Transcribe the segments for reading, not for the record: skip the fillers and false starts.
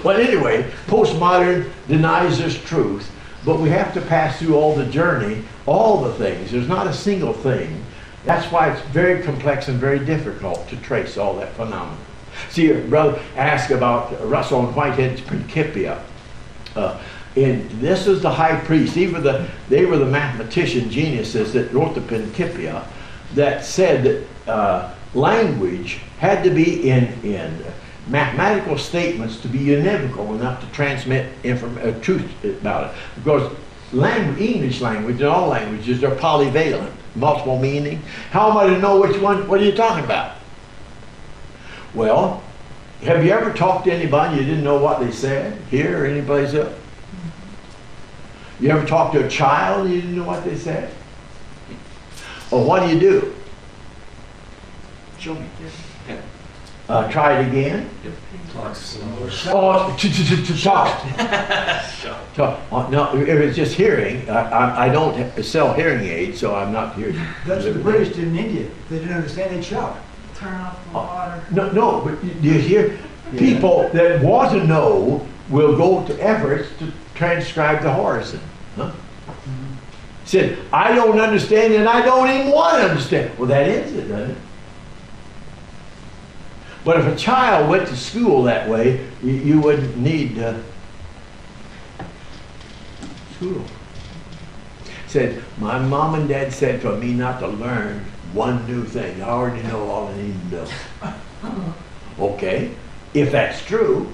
Well, anyway, postmodern denies this truth, but we have to pass through all the journey, all the things. There's not a single thing. That's why it's very complex and very difficult to trace all that phenomenon. See, your brother asked about Russell and Whitehead's Principia. And this is the high priest. They were the mathematician geniuses that wrote the Principia that said that language had to be in mathematical statements to be univocal enough to transmit truth about it. Because English language and all languages are polyvalent, multiple meaning. How am I to know which one? What are you talking about? Well, have you ever talked to anybody you didn't know what they said here or anyplace else? You ever talked to a child you didn't know what they said? Or what do? Show me. Try it again. Talk slower. Oh, talk. No, if it's just hearing, I don't sell hearing aids, so I'm not hearing. That's the British did in India. They didn't understand, they'd shout. Turn off the water. No, but do you hear? People that want to know will go to efforts to transcribe the horizon. Huh? Said, I don't understand and I don't even want to understand. Well, that ends it, doesn't it? But if a child went to school that way, you wouldn't need school. Said, my mom and dad said for me not to learn one new thing. I already know all I need to know. Okay, if that's true,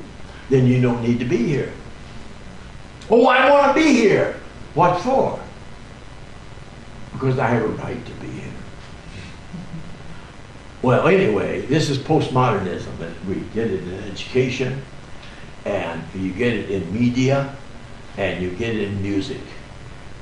then you don't need to be here. Oh, I want to be here. What for? Because I have a right to be here. Well, anyway, this is postmodernism. And we get it in education, and you get it in media, and you get it in music.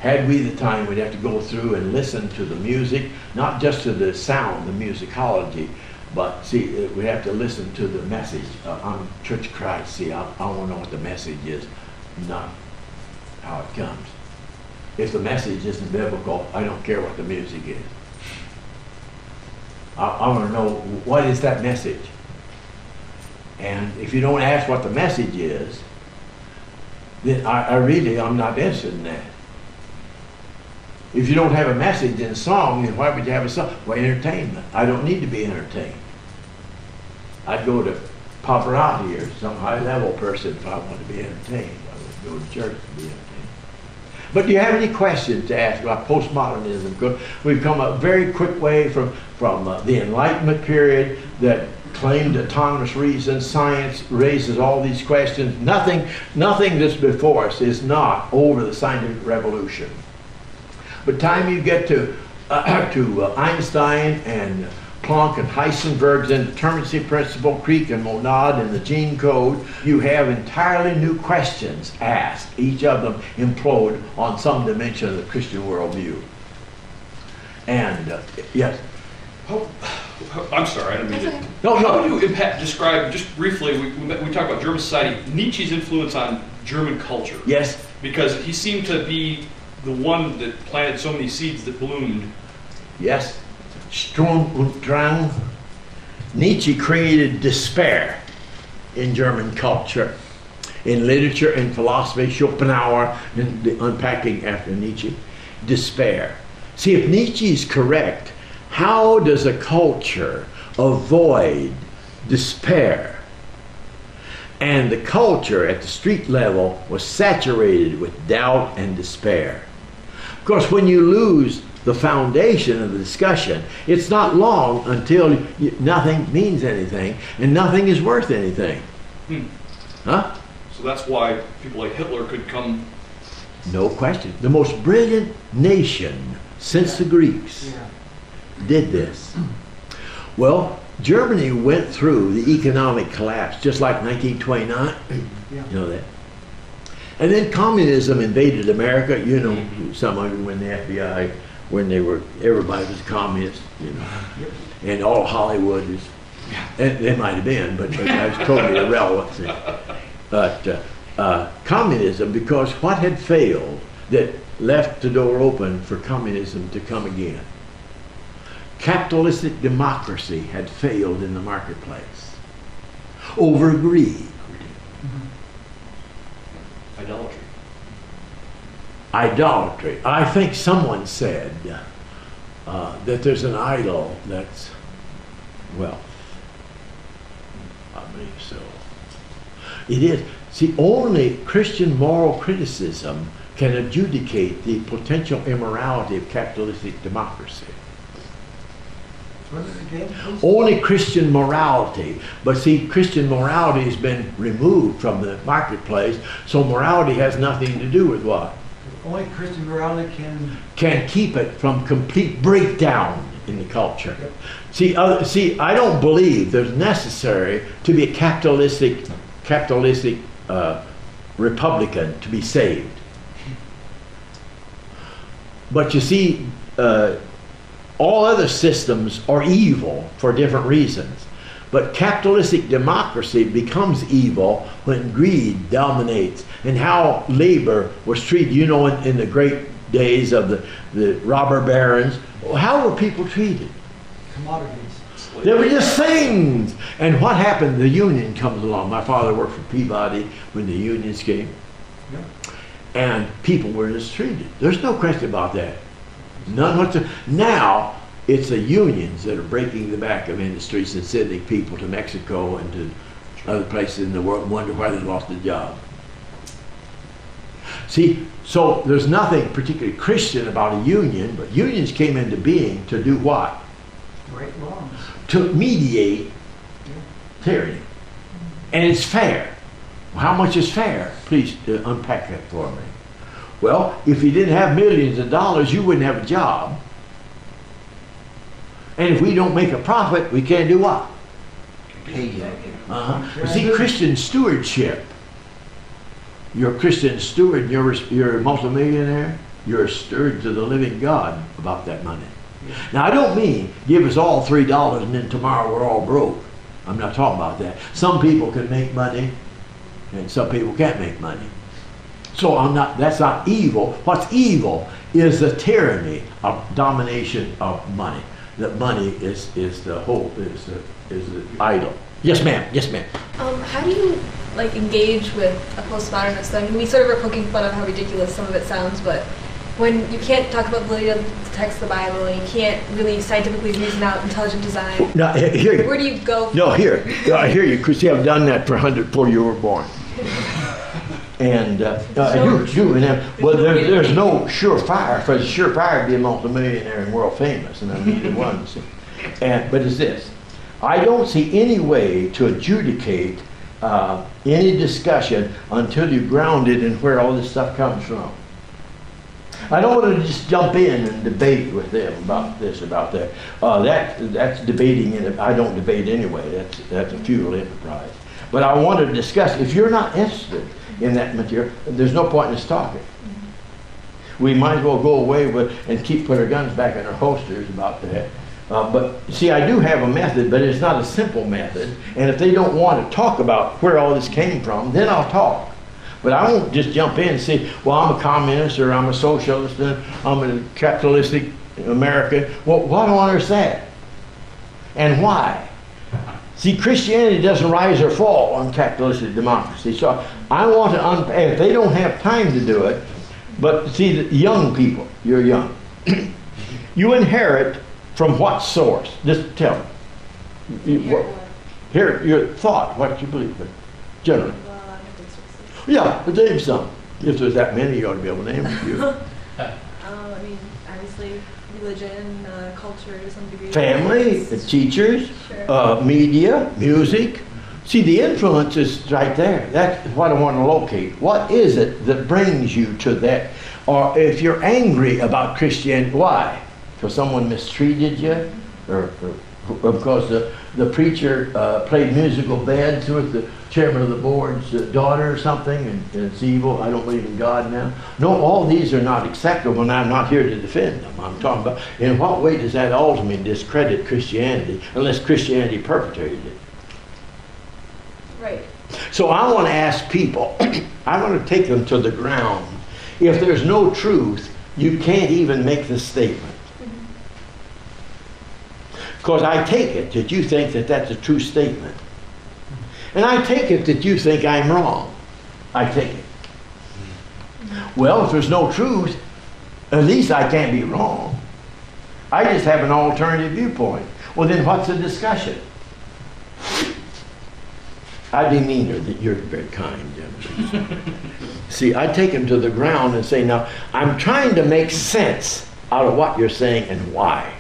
Had we the time, we'd have to go through and listen to the music, not just to the sound, the musicology, but see, we have to listen to the message. I'm Church of Christ. See, I want to know what the message is, not how it comes. If the message isn't biblical, I don't care what the music is. I want to know, what is that message? And if you don't ask what the message is, then I'm not interested in that. If you don't have a message in a song, then why would you have a song? Well, entertainment. I don't need to be entertained. I'd go to Pavarotti or some high-level person if I want to be entertained. I would go to church to be entertained. But do you have any questions to ask about postmodernism? Because we've come a very quick way from the Enlightenment period that claimed autonomous reason. Science raises all these questions. Nothing that's before us is not over the scientific revolution. By the time you get to Einstein and Planck and Heisenberg's indeterminacy principle, Crick and Monod and the gene code, you have entirely new questions asked. Each of them implode on some dimension of the Christian worldview. And yes. I'm sorry, I didn't mean to. No. How would you describe, just briefly, we talked about German society, Nietzsche's influence on German culture? Yes. Because he seemed to be the one that planted so many seeds that bloomed. Yes. Sturm und Drang. Nietzsche created despair in German culture, in literature and philosophy. Schopenhauer in the unpacking after Nietzsche. Despair. See, if Nietzsche is correct, how does a culture avoid despair? And the culture at the street level was saturated with doubt and despair. Of course, when you lose the foundation of the discussion, it's not long until nothing means anything and nothing is worth anything. Huh? So that's why people like Hitler could come. No question. The most brilliant nation since the Greeks did this. Well, Germany went through the economic collapse just like 1929. You know that. And then communism invaded America. You know, some of you when the FBI, when everybody was a communist, you know, and all Hollywood is, they might have been, but that's totally irrelevant. But communism, because what had failed that left the door open for communism to come again? Capitalistic democracy had failed in the marketplace over greed. idolatry. I think someone said that there's an idol that's wealth. I believe so. It is. See, only Christian moral criticism can adjudicate the potential immorality of capitalistic democracy. What is it again, please? Only Christian morality. But see, Christian morality has been removed from the marketplace, so morality has nothing to do with what? Only Christian morality Can keep it from complete breakdown in the culture. Yep. See, I don't believe there's necessary to be a capitalistic Republican to be saved. But you see, all other systems are evil for different reasons. But capitalistic democracy becomes evil when greed dominates. And how labor was treated, you know, in the great days of the robber barons, how were people treated? commodities. They were just things. And what happened? The union comes along. My father worked for Peabody when the unions came. Yep. And people were mistreated. There's no question about that. None whatsoever. Now, it's the unions that are breaking the back of industries and sending people to Mexico and to other places in the world and wonder why they lost a job. See, so there's nothing particularly Christian about a union, but unions came into being to do what? Right wrongs. To mediate tyranny. And it's fair. How much is fair? Please unpack that for me. Well, if you didn't have millions of dollars, you wouldn't have a job. And if we don't make a profit, we can't do what? Pay you. But see, Christian stewardship. You're a Christian steward, you're a multimillionaire, you're a steward to the living God about that money. Now, I don't mean give us all $3 and then tomorrow we're all broke. I'm not talking about that. Some people can make money and some people can't make money. So that's not evil. What's evil is the tyranny of domination of money. That money is the hope, is the idol. Yes, ma'am. Yes, ma'am. How do you engage with a postmodernist? I mean, we sort of are poking fun of how ridiculous some of it sounds, but when you can't talk about validity of the text of the Bible and you can't really scientifically reason out intelligent design, now, where do you go? I hear you, because you have done that for 100 before you were born. And well, there's no surefire. For surefire, be a multimillionaire and world famous, and I'm neither one. But it's this: I don't see any way to adjudicate any discussion until you ground it in where all this stuff comes from. I don't want to just jump in and debate with them about this, about that. That's debating, and I don't debate anyway. That's a futile enterprise. But I want to discuss. If you're not interested in that material, there's no point in us talking. We might as well go away and put our guns back in our holsters about that. But see, I do have a method, but it's not a simple method. And if they don't want to talk about where all this came from, then I'll talk. But I won't just jump in and say, well, I'm a communist or I'm a socialist and I'm a capitalistic American. Well, what on earth is that? And why? See, Christianity doesn't rise or fall on capitalistic democracy. So I want to unpack, if they don't have time to do it, but see, the young people, you're young. You inherit from what source? Just tell me. Here, your thought, what you believe in, generally. Yeah, but name some. If there's that many, you ought to be able to name a few. I mean, obviously, religion, culture to some degree. Family, teachers, Sure. Media, music. See, the influence is right there. That's what I want to locate. What is it that brings you to that? Or if you're angry about Christianity, why? Because someone mistreated you? Or because the preacher played musical beds with the chairman of the board's daughter or something, and it's evil. I don't believe in God now. No, all these are not acceptable, and I'm not here to defend them. I'm talking about in what way does that ultimately discredit Christianity unless Christianity perpetrated it? Right. So I want to ask people, I want to take them to the ground. If there's no truth, you can't even make the statement. Because I take it that you think that that's a true statement. And I take it that you think I'm wrong. I take it. Well, if there's no truth, at least I can't be wrong. I just have an alternative viewpoint. Well, then what's the discussion? I demean her that you're very kind, gentlemen. See, I take him to the ground and say, now, I'm trying to make sense out of what you're saying and why.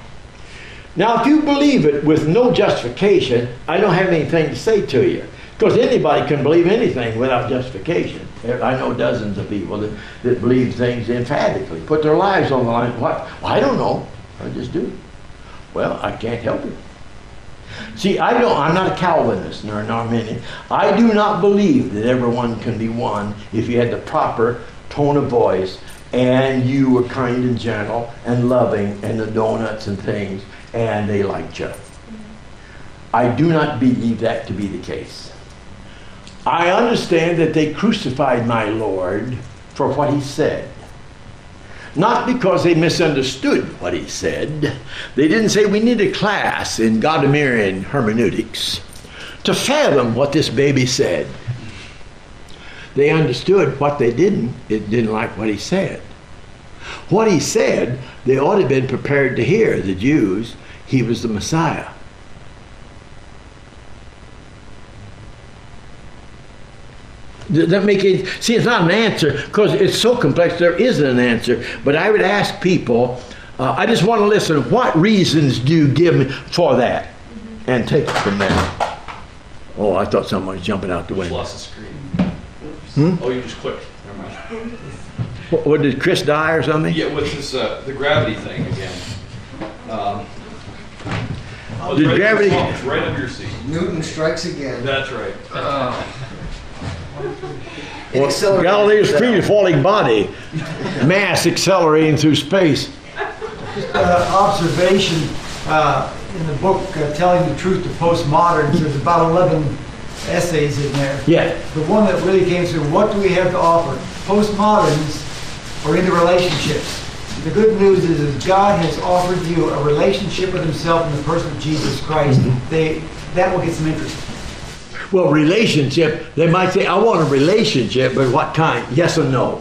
Now, if you believe it with no justification, I don't have anything to say to you. Because anybody can believe anything without justification. I know dozens of people that believe things emphatically, put their lives on the line. What? Well, I don't know. I just do. Well, I can't help it. See, I'm not a Calvinist nor an Arminian. I do not believe that everyone can be one if you had the proper tone of voice and you were kind and gentle and loving and the donuts and things and they liked you. I do not believe that to be the case. I understand that they crucified my Lord for what he said. Not because they misunderstood what he said. They didn't say we need a class in Gadamerean hermeneutics to fathom what this baby said. They understood what they didn't. It didn't like what he said. What he said, they ought to have been prepared to hear, the Jews. He was the Messiah. Does that make it? See, it's not an answer because it's so complex. There isn't an answer. But I would ask people, I just want to listen. What reasons do you give me for that? And take it from there. Oh, I thought someone was jumping out the window. Lost the screen. Oh, you just clicked. Never mind. What, did Chris die or something? Yeah, with this the gravity thing again. Did right gravity? It's right under your seat. Newton strikes again. That's right. Well, Galileo's free-falling body, mass accelerating through space. Just observation in the book, Telling the Truth to Postmoderns, there's about 11 essays in there. Yeah. The one that really came through, what do we have to offer? Postmoderns are into relationships. The good news is God has offered you a relationship with himself in the person of Jesus Christ. That will get some interest. Well, relationship, they might say, I want a relationship, but what kind? Yes or no?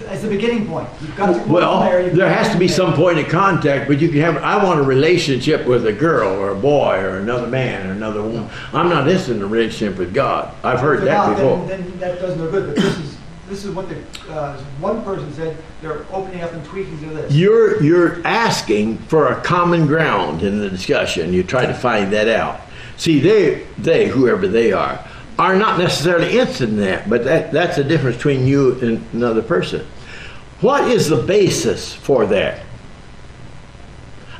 As the beginning point. You've got to Well, there has to be some point of contact, but you can have, I want a relationship with a girl or a boy or another man or another woman. I'm not interested in a relationship with God. I've heard that before. Then that does no good, but this is what one person said, they're opening up and tweaking to this. You're asking for a common ground in the discussion. You try to find that out. See, they, whoever they are not necessarily interested in that, but that's the difference between you and another person. What is the basis for that?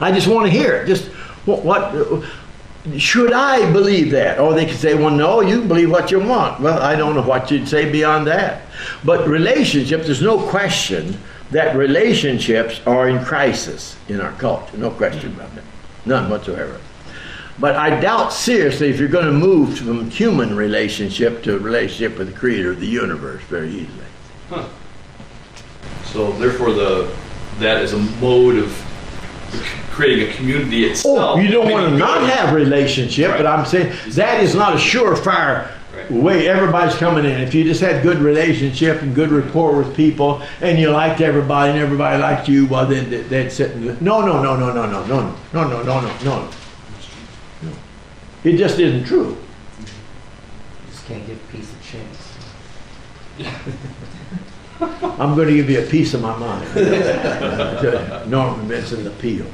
I just want to hear it. Just what should I believe that? Or they could say, well, no, you can believe what you want. Well, I don't know what you'd say beyond that. But relationships, there's no question that relationships are in crisis in our culture. No question about that. None whatsoever. But I doubt seriously if you're going to move from human relationship to a relationship with the creator of the universe very easily. Huh. So therefore that is a mode of creating a community itself. Oh, you don't want to not have a relationship, right. But I'm saying that is not a surefire way. Everybody's coming in. If you just had good relationship and good rapport with people and you liked everybody and everybody liked you, well then they'd sit and no. It just isn't true. You just can't give peace a chance. I'm going to give you a piece of my mind. Norman mentioned the peel.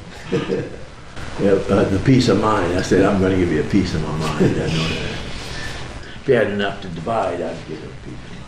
The piece of mind. I said, I'm going to give you a piece of my mind. I know that. If you had enough to divide, I'd give you a piece of my mind.